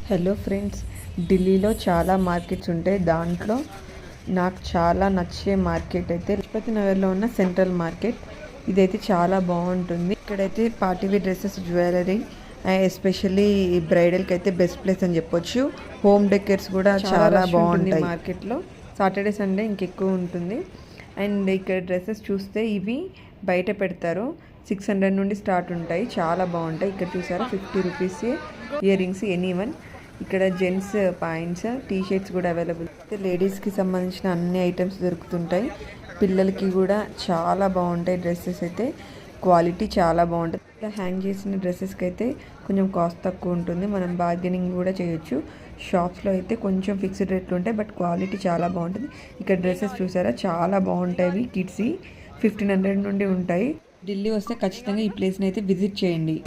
Hello friends, ఢిల్లీలో చాలా markets ఉంటాయి. దాంట్లో నాకు చాలా నచ్చే మార్కెట్ అయితే తిరుపతి నగర్లో ఉన్న సెంట్రల్ మార్కెట్. ఇదైతే చాలా బాగుంటుంది. ఇక్కడైతే పార్టీవేర్ డ్రెస్సెస్, జ్యువెలరీ, ఎస్పెషల్లీ బ్రైడల్కి అయితే బెస్ట్ ప్లేస్ అని చెప్పొచ్చు. హోమ్ డెకర్స్ కూడా చాలా బాగుంటాయి మార్కెట్లో. సాటర్డే సండే ఇంకెక్కువ ఉంటుంది. అండ్ ఇక్కడ డ్రెస్సెస్ చూస్తే ఇవి బయట పెడతారు. 600 నుండి స్టార్ట్ ఉంటాయి. చాలా బాగుంటాయి. ఇక్కడ చూసారా 50 రూపీస్ ఇయర్ రింగ్స్ ఎనీవన్. ఇక్కడ జెంట్స్ పాయింట్స్, టీ షర్ట్స్ కూడా అవైలబుల్. అయితే లేడీస్కి సంబంధించిన అన్ని ఐటమ్స్ దొరుకుతుంటాయి. పిల్లలకి కూడా చాలా బాగుంటాయి డ్రెస్సెస్ అయితే. క్వాలిటీ చాలా బాగుంటుంది. ఇలా హ్యాంగ్ చేసిన డ్రెస్సెస్కి అయితే కొంచెం కాస్ట్ తక్కువ ఉంటుంది. మనం బార్గెనింగ్ కూడా చేయొచ్చు. షాప్స్లో అయితే కొంచెం ఫిక్స్డ్ రేట్లు ఉంటాయి, బట్ క్వాలిటీ చాలా బాగుంటుంది. ఇక్కడ డ్రెస్సెస్ చూసారా చాలా బాగుంటాయి. కిడ్స్ 1500 నుండి ఉంటాయి. ఢిల్లీ వస్తే ఖచ్చితంగా ఈ ప్లేస్ని అయితే విజిట్ చేయండి.